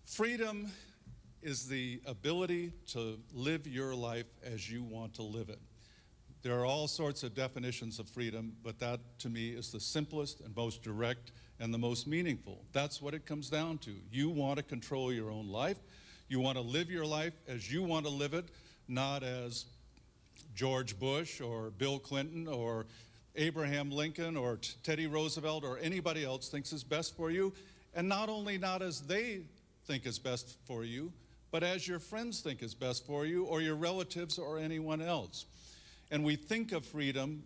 Freedom is the ability to live your life as you want to live it. There are all sorts of definitions of freedom, but that to me is the simplest and most direct and the most meaningful. That's what it comes down to. You want to control your own life. You want to live your life as you want to live it, not as George Bush or Bill Clinton or Abraham Lincoln or Teddy Roosevelt or anybody else thinks is best for you, and not only not as they think is best for you, but as your friends think is best for you or your relatives or anyone else. And we think of freedom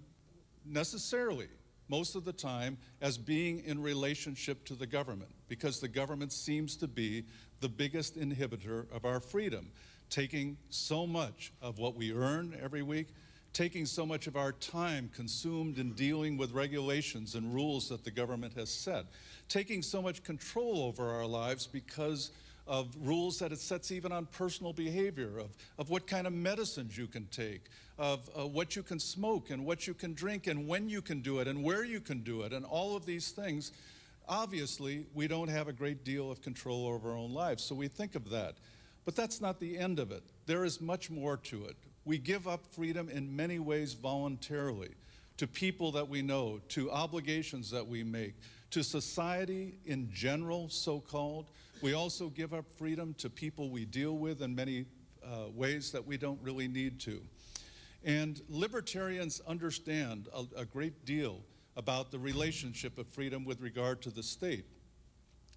necessarily, most of the time, as being in relationship to the government, because the government seems to be the biggest inhibitor of our freedom, taking so much of what we earn every week, taking so much of our time consumed in dealing with regulations and rules that the government has set, taking so much control over our lives because of rules that it sets even on personal behavior, of what kind of medicines you can take, of what you can smoke and what you can drink and when you can do it and where you can do it, and all of these things. Obviously, we don't have a great deal of control over our own lives, so we think of that. But that's not the end of it. There is much more to it. We give up freedom in many ways voluntarily, to people that we know, to obligations that we make, to society in general, so-called. We also give up freedom to people we deal with in many ways that we don't really need to. And libertarians understand a great deal about the relationship of freedom with regard to the state.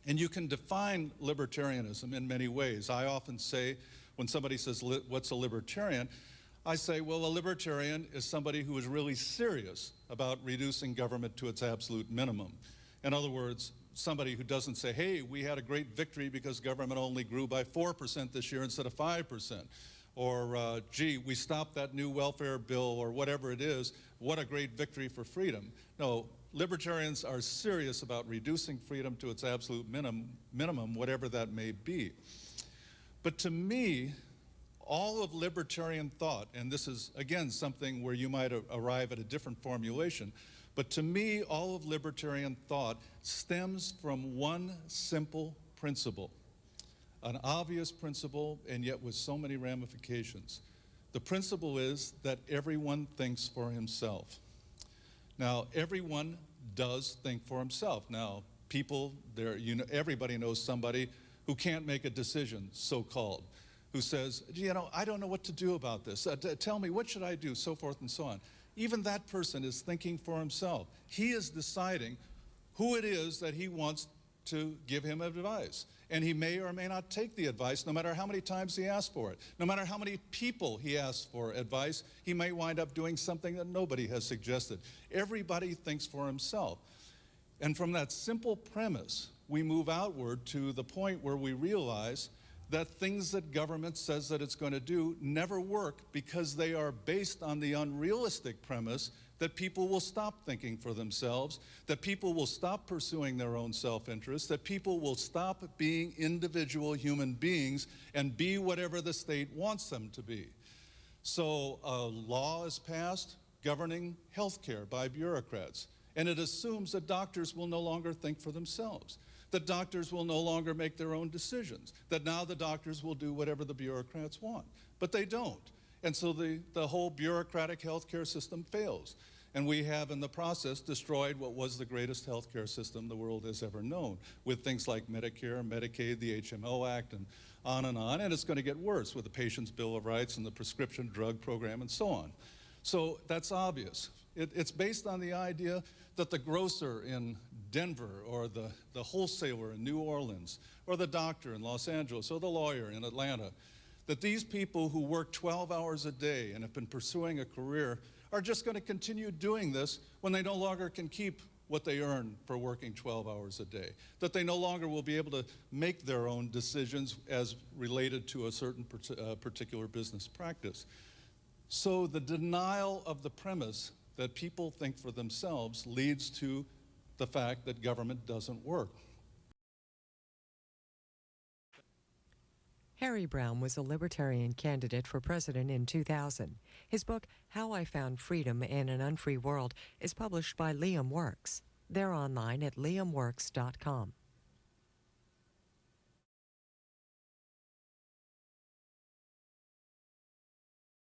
And you can define libertarianism in many ways. I often say, when somebody says, what's a libertarian? I say, well, a libertarian is somebody who is really serious about reducing government to its absolute minimum. In other words, somebody who doesn't say, hey, we had a great victory because government only grew by 4% this year instead of 5%. Or, gee, we stopped that new welfare bill, or whatever it is. What a great victory for freedom. No, libertarians are serious about reducing freedom to its absolute minimum, whatever that may be. But to me, all of libertarian thought, and this is, again, something where you might arrive at a different formulation, but to me, all of libertarian thought stems from one simple principle, an obvious principle, and yet with so many ramifications. The principle is that everyone thinks for himself. Now, everyone does think for himself. Now, people, everybody knows somebody who can't make a decision, so-called, who says, you know, I don't know what to do about this. Tell me, what should I do, so forth and so on. Even that person is thinking for himself. He is deciding who it is that he wants to give him advice. And he may or may not take the advice, no matter how many times he asks for it. No matter how many people he asks for advice, he may wind up doing something that nobody has suggested. Everybody thinks for himself. And from that simple premise, we move outward to the point where we realize that things that government says that it's going to do never work because they are based on the unrealistic premise that people will stop thinking for themselves, that people will stop pursuing their own self-interest, that people will stop being individual human beings and be whatever the state wants them to be. So a law is passed governing healthcare by bureaucrats, and it assumes that doctors will no longer think for themselves, that doctors will no longer make their own decisions, that now the doctors will do whatever the bureaucrats want. But they don't. And so the whole bureaucratic healthcare system fails. And we have, in the process, destroyed what was the greatest healthcare system the world has ever known, with things like Medicare, Medicaid, the HMO Act, and on. And it's going to get worse with the Patient's Bill of Rights and the prescription drug program and so on. So that's obvious. It's based on the idea that the grocer in Denver, or the wholesaler in New Orleans, or the doctor in Los Angeles, or the lawyer in Atlanta, that these people who work 12 hours a day and have been pursuing a career are just going to continue doing this when they no longer can keep what they earn for working 12 hours a day, that they no longer will be able to make their own decisions as related to a certain particular business practice. So the denial of the premise that people think for themselves leads to the fact that government doesn't work. Harry Browne was a libertarian candidate for president in 2000. His book, How I Found Freedom in an Unfree World, is published by Liam Works. They're online at liamworks.com.